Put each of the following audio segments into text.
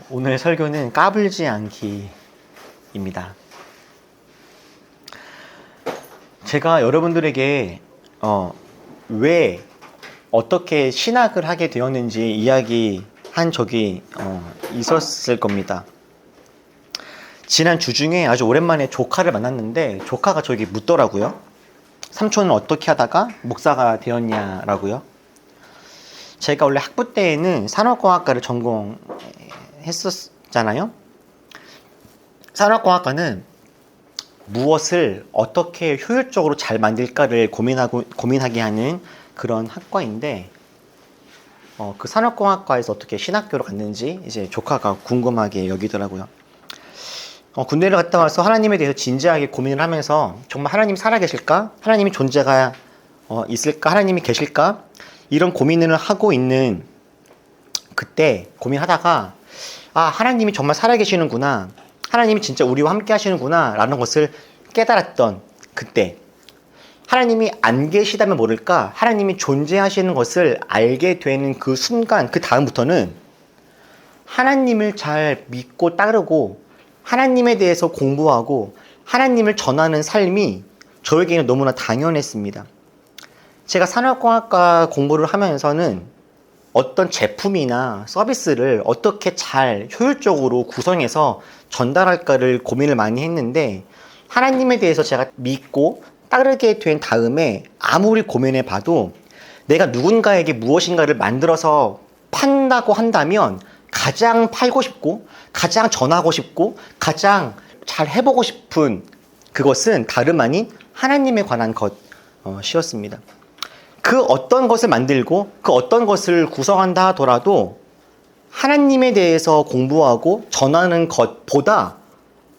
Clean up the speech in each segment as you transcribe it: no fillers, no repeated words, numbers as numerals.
오늘 설교는 까불지 않기입니다. 제가 여러분들에게 왜 어떻게 신학을 하게 되었는지 이야기한 적이 있었을 겁니다. 지난 주 중에 아주 오랜만에 조카를 만났는데 조카가 저에게 묻더라고요. 삼촌은 어떻게 하다가 목사가 되었냐라고요. 제가 원래 학부 때에는 산업공학과를 전공했었잖아요. 산업공학과는 무엇을 어떻게 효율적으로 잘 만들까를 고민하게 하는 그런 학과인데, 그 산업공학과에서 어떻게 신학교로 갔는지 이제 조카가 궁금하게 여기더라고요. 군대를 갔다 와서 하나님에 대해서 진지하게 고민을 하면서 정말 하나님이 살아계실까? 하나님이 존재가 있을까? 하나님이 계실까? 이런 고민을 하고 있는 그때 고민하다가 하나님이 정말 살아계시는구나. 하나님이 진짜 우리와 함께 하시는구나 라는 것을 깨달았던 그때, 하나님이 안 계시다면 모를까 하나님이 존재하시는 것을 알게 되는 그 순간, 그 다음부터는 하나님을 잘 믿고 따르고 하나님에 대해서 공부하고 하나님을 전하는 삶이 저에게는 너무나 당연했습니다. 제가 산업공학과 공부를 하면서는 어떤 제품이나 서비스를 어떻게 잘 효율적으로 구성해서 전달할까를 고민을 많이 했는데, 하나님에 대해서 제가 믿고 따르게 된 다음에 아무리 고민해 봐도 내가 누군가에게 무엇인가를 만들어서 판다고 한다면 가장 팔고 싶고 가장 전하고 싶고 가장 잘 해보고 싶은 그것은 다름 아닌 하나님에 관한 것이었습니다. 그 어떤 것을 만들고 그 어떤 것을 구성한다 하더라도 하나님에 대해서 공부하고 전하는 것보다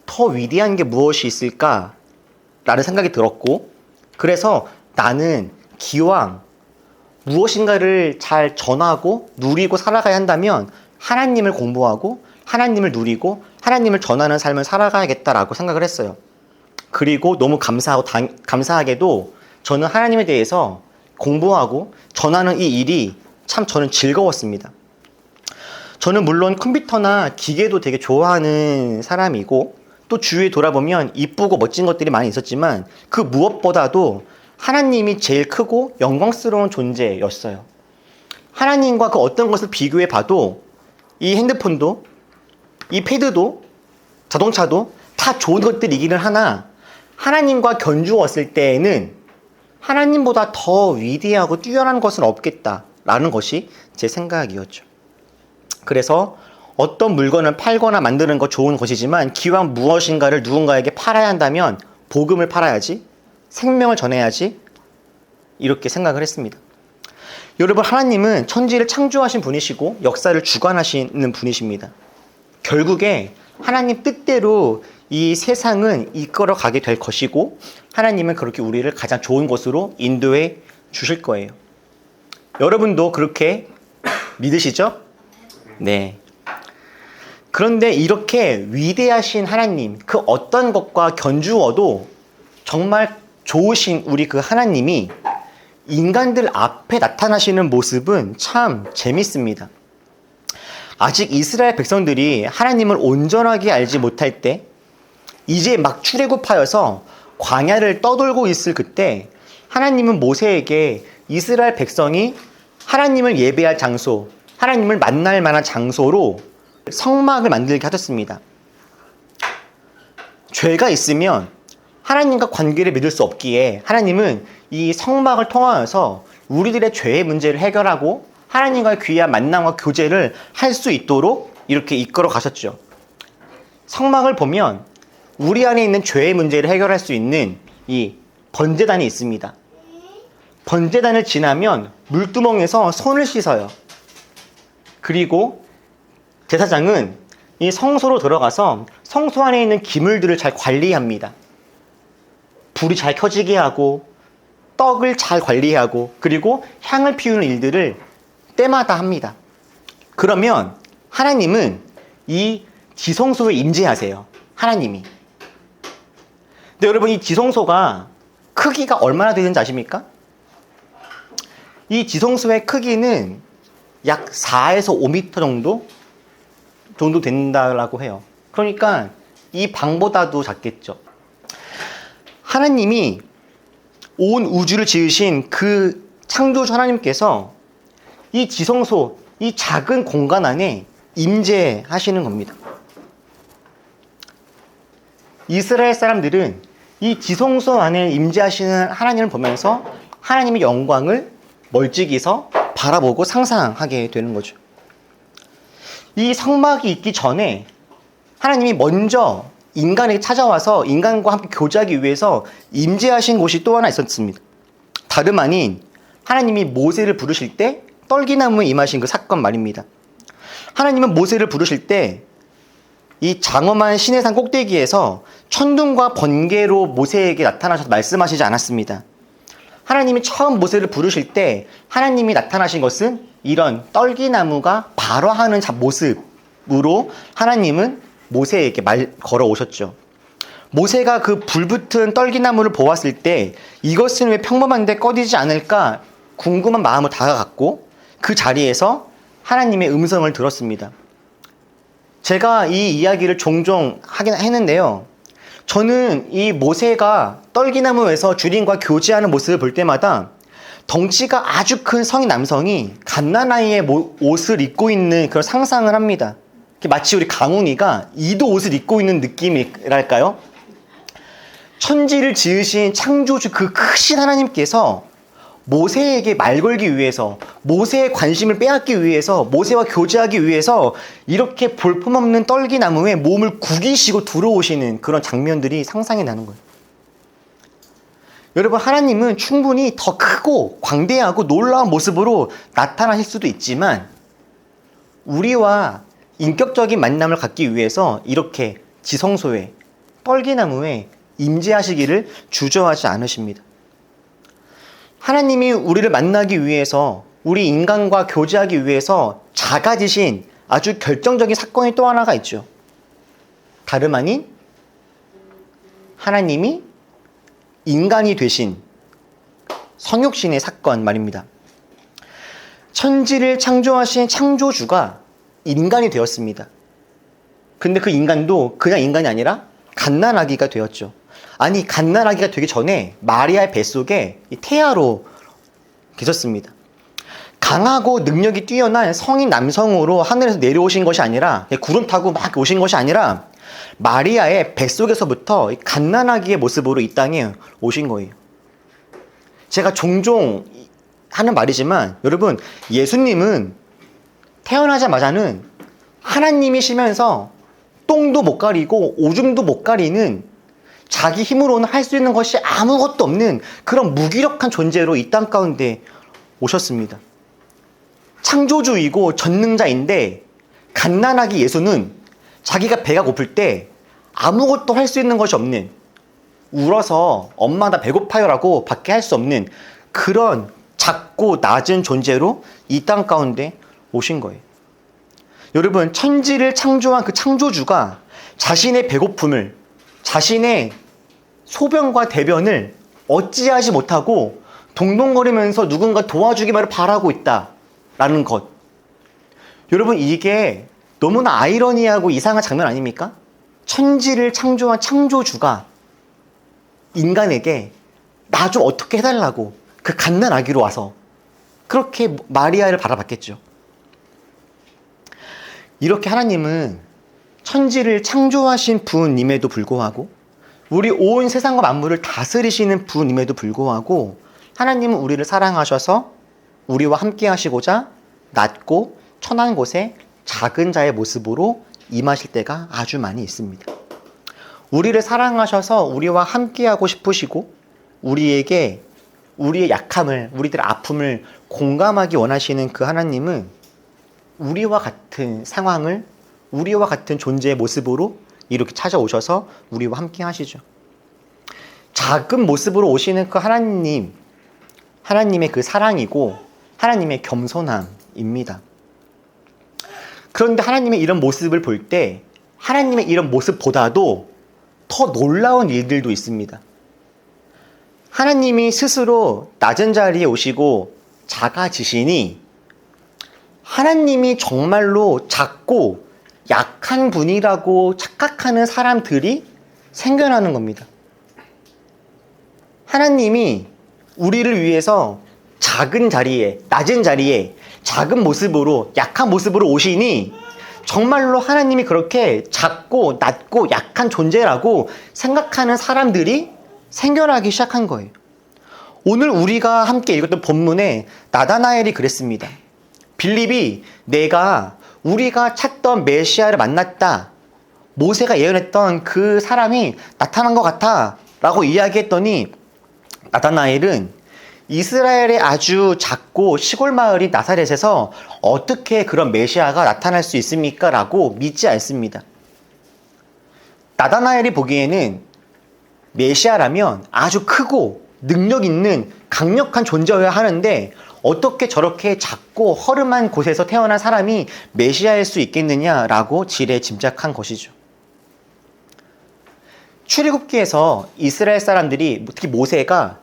더 위대한 게 무엇이 있을까라는 생각이 들었고, 그래서 나는 기왕 무엇인가를 잘 전하고 누리고 살아가야 한다면 하나님을 공부하고 하나님을 누리고 하나님을 전하는 삶을 살아가야겠다라고 생각을 했어요. 그리고 너무 감사하게도 저는 하나님에 대해서 공부하고 전하는 이 일이 참 저는 즐거웠습니다. 저는 물론 컴퓨터나 기계도 되게 좋아하는 사람이고, 또 주위에 돌아보면 이쁘고 멋진 것들이 많이 있었지만 그 무엇보다도 하나님이 제일 크고 영광스러운 존재였어요. 하나님과 그 어떤 것을 비교해 봐도 이 핸드폰도 이 패드도 자동차도 다 좋은 것들이기는 하나, 하나님과 견주었을 때에는 하나님보다 더 위대하고 뛰어난 것은 없겠다라는 것이 제 생각이었죠. 그래서 어떤 물건을 팔거나 만드는 거 좋은 것이지만 기왕 무엇인가를 누군가에게 팔아야 한다면 복음을 팔아야지, 생명을 전해야지, 이렇게 생각을 했습니다. 여러분, 하나님은 천지를 창조하신 분이시고 역사를 주관하시는 분이십니다. 결국에 하나님 뜻대로 이 세상은 이끌어 가게 될 것이고, 하나님은 그렇게 우리를 가장 좋은 곳으로 인도해 주실 거예요. 여러분도 그렇게 믿으시죠? 네. 그런데 이렇게 위대하신 하나님, 그 어떤 것과 견주어도 정말 좋으신 우리 그 하나님이 인간들 앞에 나타나시는 모습은 참 재밌습니다. 아직 이스라엘 백성들이 하나님을 온전하게 알지 못할 때, 이제 막 출애굽하여서 광야를 떠돌고 있을 그때, 하나님은 모세에게 이스라엘 백성이 하나님을 예배할 장소, 하나님을 만날 만한 장소로 성막을 만들게 하셨습니다. 죄가 있으면 하나님과 관계를 맺을 수 없기에 하나님은 이 성막을 통하여서 우리들의 죄의 문제를 해결하고 하나님과의 귀한 만남과 교제를 할 수 있도록 이렇게 이끌어 가셨죠. 성막을 보면 우리 안에 있는 죄의 문제를 해결할 수 있는 이 번제단이 있습니다. 번제단을 지나면 물두멍에서 손을 씻어요. 그리고 제사장은 이 성소로 들어가서 성소 안에 있는 기물들을 잘 관리합니다. 불이 잘 켜지게 하고 떡을 잘 관리하고 그리고 향을 피우는 일들을 때마다 합니다. 그러면 하나님은 이 지성소에 임재하세요. 하나님이. 근데 여러분, 이 지성소가 크기가 얼마나 되는지 아십니까? 이 지성소의 크기는 약 4에서 5m 정도 정도 된다라고 해요. 그러니까 이 방보다도 작겠죠. 하나님이 온 우주를 지으신 그 창조주 하나님께서 이 지성소, 이 작은 공간 안에 임재하시는 겁니다. 이스라엘 사람들은 이 지성소 안에 임재하시는 하나님을 보면서 하나님의 영광을 멀찍이서 바라보고 상상하게 되는 거죠. 이 성막이 있기 전에 하나님이 먼저 인간에게 찾아와서 인간과 함께 교제하기 위해서 임재하신 곳이 또 하나 있었습니다. 다름 아닌 하나님이 모세를 부르실 때 떨기나무에 임하신 그 사건 말입니다. 하나님은 모세를 부르실 때 이 장엄한 시내산 꼭대기에서 천둥과 번개로 모세에게 나타나셔서 말씀하시지 않았습니다. 하나님이 처음 모세를 부르실 때 하나님이 나타나신 것은 이런 떨기나무가 발화하는 모습으로 하나님은 모세에게 걸어오셨죠. 모세가 그 불붙은 떨기나무를 보았을 때 이것은 왜 평범한데 꺼지지 않을까 궁금한 마음으로 다가갔고 그 자리에서 하나님의 음성을 들었습니다. 제가 이 이야기를 종종 하긴 했는데요. 저는 이 모세가 떨기나무에서 주님과 교제하는 모습을 볼 때마다 덩치가 아주 큰 성인 남성이 갓난아이의 옷을 입고 있는 그런 상상을 합니다. 마치 우리 강웅이가 이도 옷을 입고 있는 느낌이랄까요? 천지를 지으신 창조주 그 크신 하나님께서 모세에게 말 걸기 위해서, 모세의 관심을 빼앗기 위해서, 모세와 교제하기 위해서 이렇게 볼품없는 떨기나무에 몸을 구기시고 들어오시는 그런 장면들이 상상이 나는 거예요. 여러분, 하나님은 충분히 더 크고 광대하고 놀라운 모습으로 나타나실 수도 있지만 우리와 인격적인 만남을 갖기 위해서 이렇게 지성소에, 떨기나무에 임재하시기를 주저하지 않으십니다. 하나님이 우리를 만나기 위해서, 우리 인간과 교제하기 위해서 작아지신 아주 결정적인 사건이 또 하나가 있죠. 다름 아닌 하나님이 인간이 되신 성육신의 사건 말입니다. 천지를 창조하신 창조주가 인간이 되었습니다. 근데 그 인간도 그냥 인간이 아니라 갓난아기가 되었죠. 아니, 갓난아기가 되기 전에 마리아의 뱃속에 태아로 계셨습니다. 강하고 능력이 뛰어난 성인 남성으로 하늘에서 내려오신 것이 아니라, 구름 타고 막 오신 것이 아니라 마리아의 뱃속에서부터 갓난아기의 모습으로 이 땅에 오신 거예요. 제가 종종 하는 말이지만 여러분, 예수님은 태어나자마자는 하나님이시면서 똥도 못 가리고 오줌도 못 가리는 자기 힘으로는 할 수 있는 것이 아무것도 없는 그런 무기력한 존재로 이 땅 가운데 오셨습니다. 창조주이고 전능자인데 갓난아기 예수는 자기가 배가 고플 때 아무것도 할 수 있는 것이 없는, 울어서 엄마 나 배고파요라고 밖에 할 수 없는 그런 작고 낮은 존재로 이 땅 가운데 오신 거예요. 여러분, 천지를 창조한 그 창조주가 자신의 배고픔을, 자신의 소변과 대변을 어찌하지 못하고 동동거리면서 누군가 도와주기만을 바라고 있다라는 것. 여러분, 이게 너무나 아이러니하고 이상한 장면 아닙니까? 천지를 창조한 창조주가 인간에게 나 좀 어떻게 해달라고 그 갓난아기로 와서 그렇게 마리아를 바라봤겠죠. 이렇게 하나님은 천지를 창조하신 분임에도 불구하고, 우리 온 세상과 만물을 다스리시는 분임에도 불구하고 하나님은 우리를 사랑하셔서 우리와 함께 하시고자 낮고 천한 곳에 작은 자의 모습으로 임하실 때가 아주 많이 있습니다. 우리를 사랑하셔서 우리와 함께하고 싶으시고 우리에게 우리의 약함을, 우리들의 아픔을 공감하기 원하시는 그 하나님은 우리와 같은 상황을, 우리와 같은 존재의 모습으로 이렇게 찾아오셔서 우리와 함께 하시죠. 작은 모습으로 오시는 그 하나님, 하나님의 그 사랑이고 하나님의 겸손함입니다. 그런데 하나님의 이런 모습을 볼 때 하나님의 이런 모습보다도 더 놀라운 일들도 있습니다. 하나님이 스스로 낮은 자리에 오시고 작아지시니 하나님이 정말로 작고 약한 분이라고 착각하는 사람들이 생겨나는 겁니다. 하나님이 우리를 위해서 작은 자리에, 낮은 자리에, 작은 모습으로, 약한 모습으로 오시니 정말로 하나님이 그렇게 작고 낮고 약한 존재라고 생각하는 사람들이 생겨나기 시작한 거예요. 오늘 우리가 함께 읽었던 본문에 나다나엘이 그랬습니다. 빌립이 우리가 찾던 메시아를 만났다. 모세가 예언했던 그 사람이 나타난 것 같아. 라고 이야기했더니 나다나엘은 이스라엘의 아주 작고 시골 마을인 나사렛에서 어떻게 그런 메시아가 나타날 수 있습니까? 라고 믿지 않습니다. 나다나엘이 보기에는 메시아라면 아주 크고 능력 있는 강력한 존재여야 하는데 어떻게 저렇게 작고 허름한 곳에서 태어난 사람이 메시아일 수 있겠느냐라고 지레 짐작한 것이죠. 출애굽기에서 이스라엘 사람들이, 특히 모세가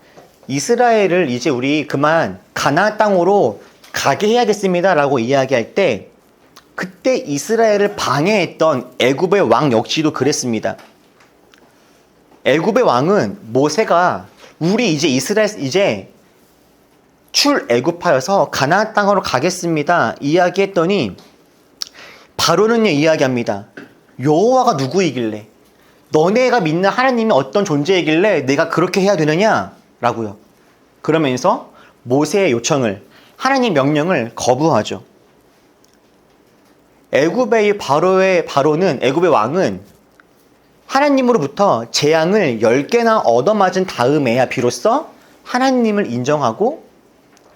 이스라엘을 이제 우리 그만 가나안 땅으로 가게 해야겠습니다 라고 이야기할 때 그때 이스라엘을 방해했던 애굽의 왕 역시도 그랬습니다. 애굽의 왕은 모세가 우리 이제 출애굽하여서 가나안 땅으로 가겠습니다 이야기했더니 바로는요 이야기합니다. 여호와가 누구이길래, 너네가 믿는 하나님이 어떤 존재이길래 내가 그렇게 해야 되느냐 라고요. 그러면서 모세의 요청을, 하나님 명령을 거부하죠. 애굽의 애굽의 왕은 하나님으로부터 재앙을 10개나 얻어맞은 다음에야 비로소 하나님을 인정하고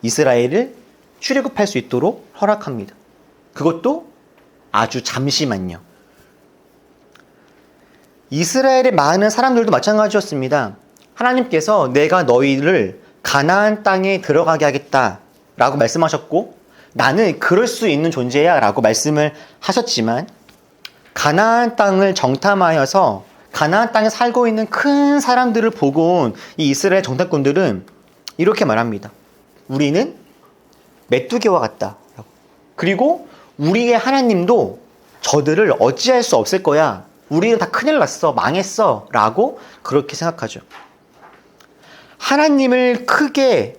이스라엘을 출애굽할 수 있도록 허락합니다. 그것도 아주 잠시만요. 이스라엘의 많은 사람들도 마찬가지였습니다. 하나님께서 내가 너희를 가나안 땅에 들어가게 하겠다 라고 말씀하셨고 나는 그럴 수 있는 존재야 라고 말씀을 하셨지만 가나안 땅을 정탐하여서 가나안 땅에 살고 있는 큰 사람들을 보고 온 이 이스라엘 정탐꾼들은 이렇게 말합니다. 우리는 메뚜기와 같다. 그리고 우리의 하나님도 저들을 어찌할 수 없을 거야. 우리는 다 큰일 났어. 망했어. 라고 그렇게 생각하죠. 하나님을 크게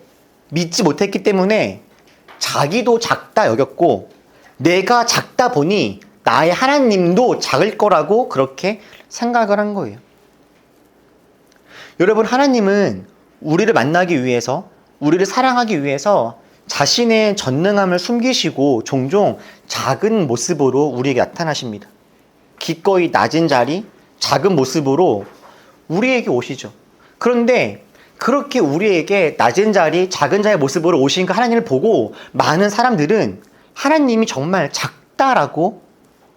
믿지 못했기 때문에 자기도 작다 여겼고 내가 작다 보니 나의 하나님도 작을 거라고 그렇게 생각을 한 거예요. 여러분, 하나님은 우리를 만나기 위해서, 우리를 사랑하기 위해서 자신의 전능함을 숨기시고 종종 작은 모습으로 우리에게 나타나십니다. 기꺼이 낮은 자리, 작은 모습으로 우리에게 오시죠. 그런데 그렇게 우리에게 낮은 자리, 작은 자의 모습으로 오신 그 하나님을 보고 많은 사람들은 하나님이 정말 작다라고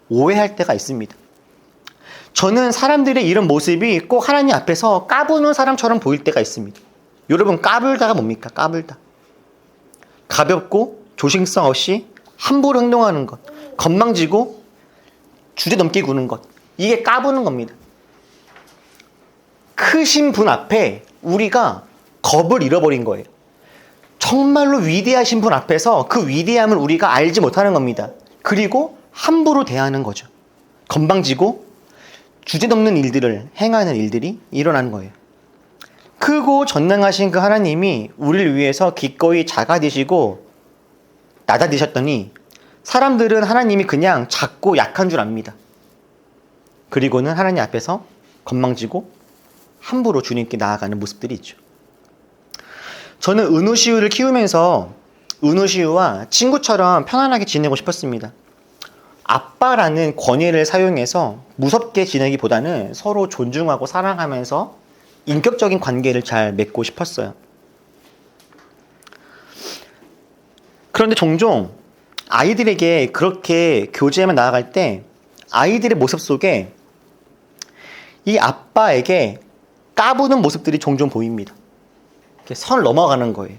오해할 때가 있습니다. 저는 사람들의 이런 모습이 꼭 하나님 앞에서 까부는 사람처럼 보일 때가 있습니다. 여러분, 까불다가 뭡니까? 까불다. 가볍고 조심성 없이 함부로 행동하는 것, 건방지고 주제넘게 구는 것, 이게 까부는 겁니다. 크신 분 앞에 우리가 겁을 잃어버린 거예요. 정말로 위대하신 분 앞에서 그 위대함을 우리가 알지 못하는 겁니다. 그리고 함부로 대하는 거죠. 건방지고 주제넘는 일들을 행하는 일들이 일어나는 거예요. 크고 전능하신 그 하나님이 우리를 위해서 기꺼이 작아지시고 낮아지셨더니 사람들은 하나님이 그냥 작고 약한 줄 압니다. 그리고는 하나님 앞에서 건방지고 함부로 주님께 나아가는 모습들이 있죠. 저는 은우시우를 키우면서 은우시우와 친구처럼 편안하게 지내고 싶었습니다. 아빠라는 권위를 사용해서 무섭게 지내기보다는 서로 존중하고 사랑하면서 인격적인 관계를 잘 맺고 싶었어요. 그런데 종종 아이들에게 그렇게 교제에만 나아갈 때 아이들의 모습 속에 이 아빠에게 까부는 모습들이 종종 보입니다. 이렇게 선을 넘어가는 거예요.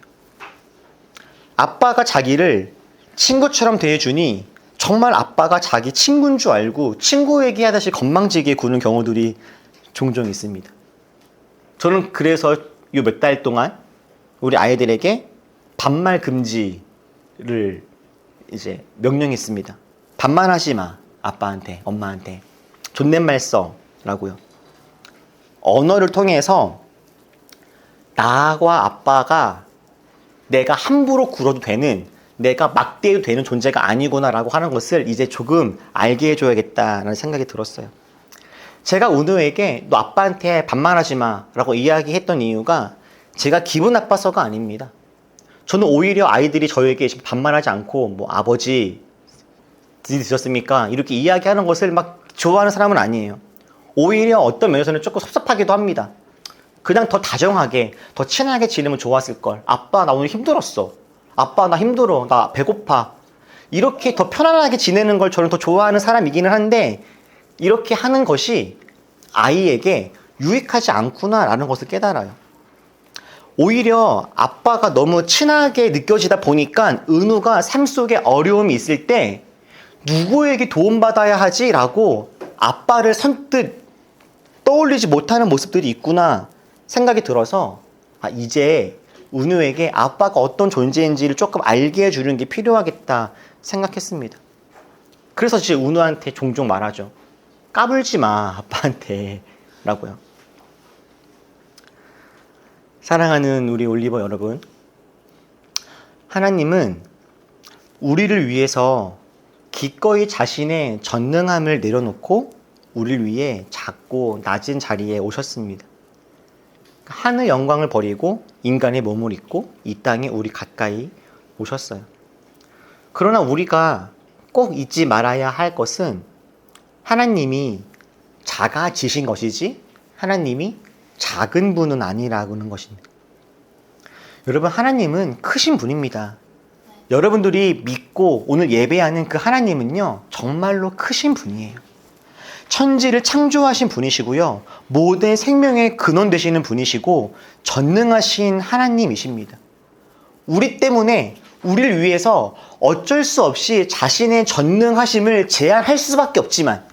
아빠가 자기를 친구처럼 대해주니 정말 아빠가 자기 친구인 줄 알고 친구 얘기하듯이 건방지게 구는 경우들이 종종 있습니다. 저는 그래서 이 몇 달 동안 우리 아이들에게 반말 금지를 이제 명령했습니다. 반말하지 마. 아빠한테, 엄마한테. 존댓말 써라고요. 언어를 통해서 나와 아빠가 내가 함부로 굴어도 되는, 내가 막대해도 되는 존재가 아니구나라고 하는 것을 이제 조금 알게 해줘야겠다라는 생각이 들었어요. 제가 은우에게 너 아빠한테 반말하지 마라고 이야기했던 이유가 제가 기분 나빠서가 아닙니다. 저는 오히려 아이들이 저에게 반말하지 않고 뭐 아버지 드셨습니까? 이렇게 이야기하는 것을 막 좋아하는 사람은 아니에요. 오히려 어떤 면에서는 조금 섭섭하기도 합니다. 그냥 더 다정하게, 더 친하게 지내면 좋았을 걸. 아빠 나 오늘 힘들었어. 아빠 나 힘들어. 나 배고파. 이렇게 더 편안하게 지내는 걸 저는 더 좋아하는 사람이기는 한데 이렇게 하는 것이 아이에게 유익하지 않구나라는 것을 깨달아요. 오히려 아빠가 너무 친하게 느껴지다 보니까 은우가 삶 속에 어려움이 있을 때 누구에게 도움받아야 하지? 라고 아빠를 선뜻 떠올리지 못하는 모습들이 있구나 생각이 들어서 이제 은우에게 아빠가 어떤 존재인지를 조금 알게 해주는 게 필요하겠다 생각했습니다. 그래서 지금 은우한테 종종 말하죠. 까불지 마, 아빠한테 라고요. 사랑하는 우리 올리버 여러분, 하나님은 우리를 위해서 기꺼이 자신의 전능함을 내려놓고 우리를 위해 작고 낮은 자리에 오셨습니다. 하늘 영광을 버리고 인간의 몸을 입고 이 땅에 우리 가까이 오셨어요. 그러나 우리가 꼭 잊지 말아야 할 것은 하나님이 작아지신 것이지 하나님이 작은 분은 아니라는 것입니다. 여러분, 하나님은 크신 분입니다. 여러분들이 믿고 오늘 예배하는 그 하나님은요, 정말로 크신 분이에요. 천지를 창조하신 분이시고요, 모든 생명의 근원 되시는 분이시고 전능하신 하나님이십니다. 우리 때문에 우리를 위해서 어쩔 수 없이 자신의 전능하심을 제한할 수밖에 없지만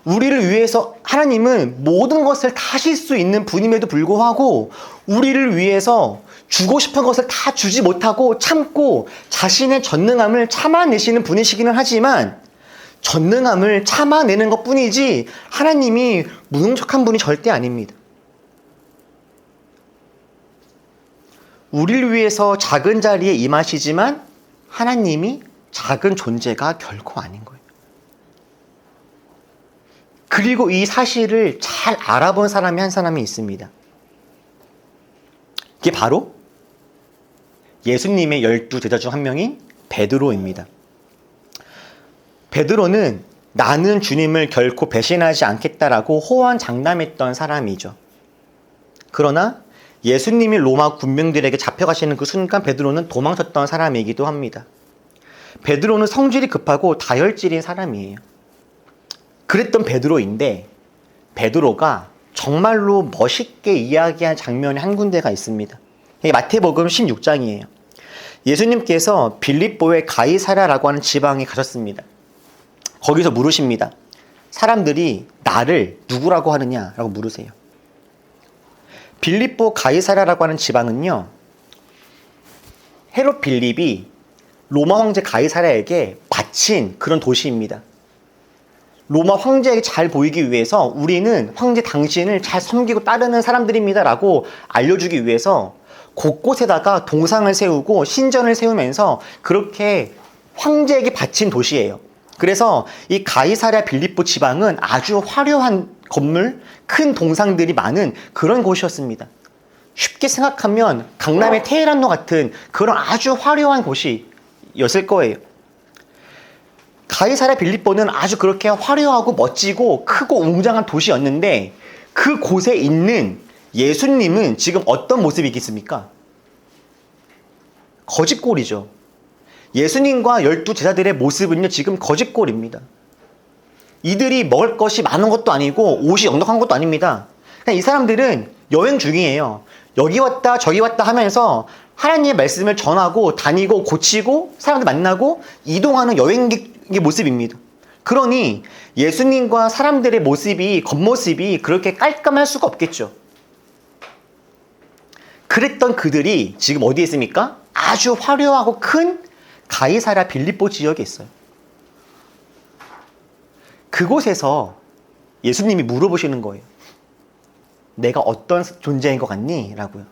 우리를 위해서 하나님은 모든 것을 다 하실 수 있는 분임에도 불구하고 우리를 위해서 주고 싶은 것을 다 주지 못하고 참고 자신의 전능함을 참아내시는 분이시기는 하지만 전능함을 참아내는 것뿐이지 하나님이 무능력한 분이 절대 아닙니다. 우리를 위해서 작은 자리에 임하시지만 하나님이 작은 존재가 결코 아닌 거예요. 그리고 이 사실을 잘 알아본 사람이 한 사람이 있습니다. 이게 바로 예수님의 12제자 중 한 명인 베드로입니다. 베드로는 나는 주님을 결코 배신하지 않겠다라고 호언장담했던 사람이죠. 그러나 예수님이 로마 군병들에게 잡혀가시는 그 순간 베드로는 도망쳤던 사람이기도 합니다. 베드로는 성질이 급하고 다혈질인 사람이에요. 그랬던 베드로인데 베드로가 정말로 멋있게 이야기한 장면이 한 군데가 있습니다. 이게 마태복음 16장이에요. 예수님께서 빌립보의 가이사랴라고 하는 지방에 가셨습니다. 거기서 물으십니다. 사람들이 나를 누구라고 하느냐라고 물으세요. 빌립보 가이사랴라고 하는 지방은요, 헤롯 빌립이 로마 황제 가이사랴에게 바친 그런 도시입니다. 로마 황제에게 잘 보이기 위해서 우리는 황제 당신을 잘 섬기고 따르는 사람들입니다 라고 알려주기 위해서 곳곳에다가 동상을 세우고 신전을 세우면서 그렇게 황제에게 바친 도시예요. 그래서 이 가이사랴 빌립보 지방은 아주 화려한 건물, 큰 동상들이 많은 그런 곳이었습니다. 쉽게 생각하면 강남의 테헤란로 같은 그런 아주 화려한 곳이었을 거예요. 가이사랴 빌립보는 아주 그렇게 화려하고 멋지고 크고 웅장한 도시였는데 그 곳에 있는 예수님은 지금 어떤 모습이겠습니까? 거짓골이죠. 예수님과 12제자들의 모습은요, 지금 거짓골입니다. 이들이 먹을 것이 많은 것도 아니고 옷이 넉넉한 것도 아닙니다. 그냥 이 사람들은 여행 중이에요. 여기 왔다 저기 왔다 하면서 하나님의 말씀을 전하고 다니고 고치고 사람들 만나고 이동하는 여행객의 모습입니다. 그러니 예수님과 사람들의 모습이, 겉모습이 그렇게 깔끔할 수가 없겠죠. 그랬던 그들이 지금 어디에 있습니까? 아주 화려하고 큰 가이사랴 빌립보 지역에 있어요. 그곳에서 예수님이 물어보시는 거예요. 내가 어떤 존재인 것 같니? 라고요.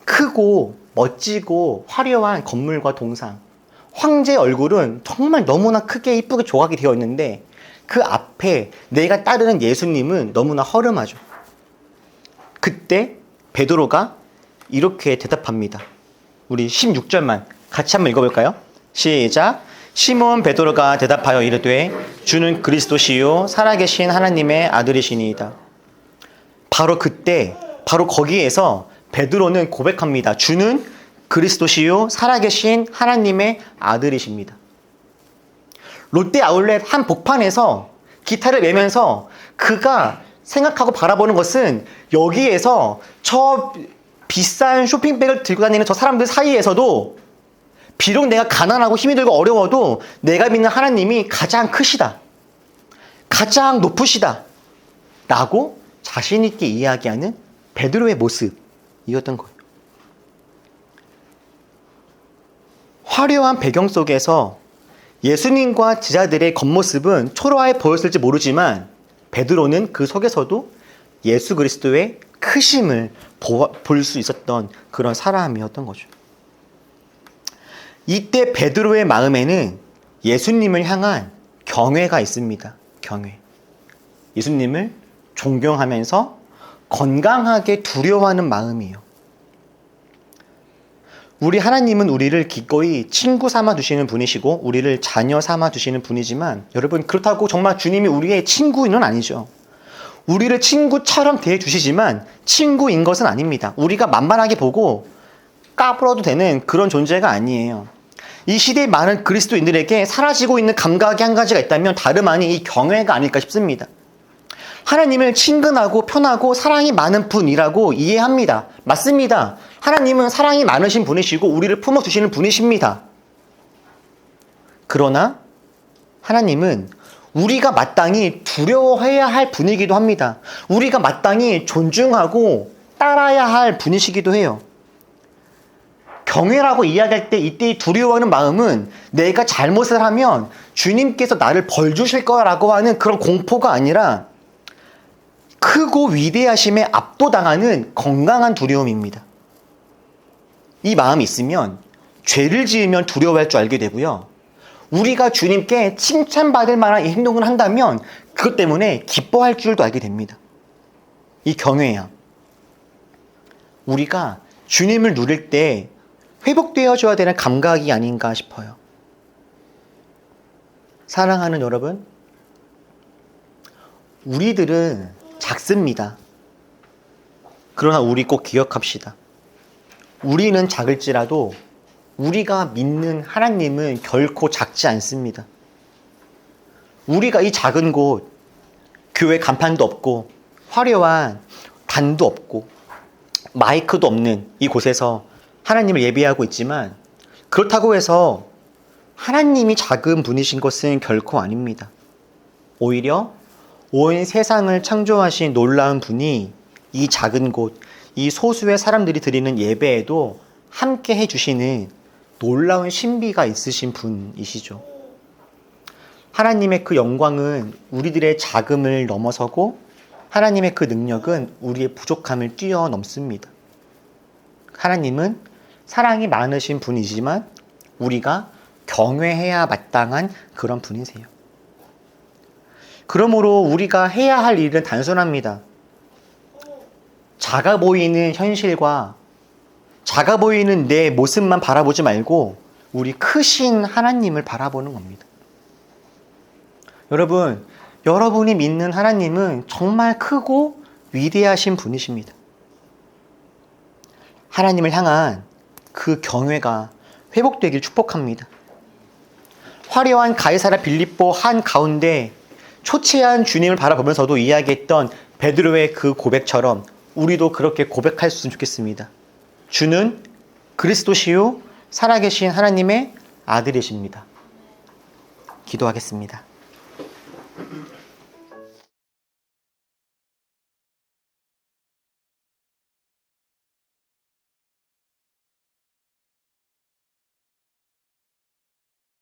크고 멋지고 화려한 건물과 동상, 황제의 얼굴은 정말 너무나 크게 이쁘게 조각이 되어 있는데 그 앞에 내가 따르는 예수님은 너무나 허름하죠. 그때 베드로가 이렇게 대답합니다. 우리 16절만 같이 한번 읽어볼까요? 시작. 시몬 베드로가 대답하여 이르되 주는 그리스도시요 살아계신 하나님의 아들이시니이다. 바로 그때 바로 거기에서 베드로는 고백합니다. 주는 그리스도시요 살아계신 하나님의 아들이십니다. 롯데 아울렛 한 복판에서 기타를 매면서 그가 생각하고 바라보는 것은 여기에서 저 비싼 쇼핑백을 들고 다니는 저 사람들 사이에서도 비록 내가 가난하고 힘이 들고 어려워도 내가 믿는 하나님이 가장 크시다. 가장 높으시다. 라고 자신 있게 이야기하는 베드로의 모습이었던 거예요. 화려한 배경 속에서 예수님과 제자들의 겉모습은 초라해 보였을지 모르지만 베드로는 그 속에서도 예수 그리스도의 크심을 볼 수 있었던 그런 사람이었던 거죠. 이때 베드로의 마음에는 예수님을 향한 경외가 있습니다. 경외. 예수님을 존경하면서 건강하게 두려워하는 마음이에요. 우리 하나님은 우리를 기꺼이 친구 삼아 두시는 분이시고 우리를 자녀 삼아 두시는 분이지만 여러분 그렇다고 정말 주님이 우리의 친구는 아니죠. 우리를 친구처럼 대해주시지만 친구인 것은 아닙니다. 우리가 만만하게 보고 까불어도 되는 그런 존재가 아니에요. 이 시대의 많은 그리스도인들에게 사라지고 있는 감각이 한 가지가 있다면 다름 아닌 이 경외가 아닐까 싶습니다. 하나님을 친근하고 편하고 사랑이 많은 분이라고 이해합니다. 맞습니다. 하나님은 사랑이 많으신 분이시고 우리를 품어주시는 분이십니다. 그러나 하나님은 우리가 마땅히 두려워해야 할 분이기도 합니다. 우리가 마땅히 존중하고 따라야 할 분이시기도 해요. 경외라고 이야기할 때 이때 두려워하는 마음은 내가 잘못을 하면 주님께서 나를 벌 주실 거라고 하는 그런 공포가 아니라 크고 위대하심에 압도당하는 건강한 두려움입니다. 이 마음이 있으면 죄를 지으면 두려워할 줄 알게 되고요. 우리가 주님께 칭찬받을 만한 행동을 한다면 그것 때문에 기뻐할 줄도 알게 됩니다. 이 경외야. 우리가 주님을 누릴 때 회복되어줘야 되는 감각이 아닌가 싶어요. 사랑하는 여러분, 우리들은 작습니다. 그러나 우리 꼭 기억합시다. 우리는 작을지라도 우리가 믿는 하나님은 결코 작지 않습니다. 우리가 이 작은 곳, 교회 간판도 없고 화려한 단도 없고 마이크도 없는 이 곳에서 하나님을 예배하고 있지만 그렇다고 해서 하나님이 작은 분이신 것은 결코 아닙니다. 오히려 온 세상을 창조하신 놀라운 분이 이 작은 곳, 이 소수의 사람들이 드리는 예배에도 함께 해주시는 놀라운 신비가 있으신 분이시죠. 하나님의 그 영광은 우리들의 작음을 넘어서고 하나님의 그 능력은 우리의 부족함을 뛰어넘습니다. 하나님은 사랑이 많으신 분이지만 우리가 경외해야 마땅한 그런 분이세요. 그러므로 우리가 해야 할 일은 단순합니다. 작아 보이는 현실과 작아 보이는 내 모습만 바라보지 말고 우리 크신 하나님을 바라보는 겁니다. 여러분, 여러분이 믿는 하나님은 정말 크고 위대하신 분이십니다. 하나님을 향한 그 경외가 회복되길 축복합니다. 화려한 가이사랴 빌립보 한가운데 초췌한 주님을 바라보면서도 이야기했던 베드로의 그 고백처럼 우리도 그렇게 고백할 수 있으면 좋겠습니다. 주는 그리스도시요 살아계신 하나님의 아들이십니다. 기도하겠습니다.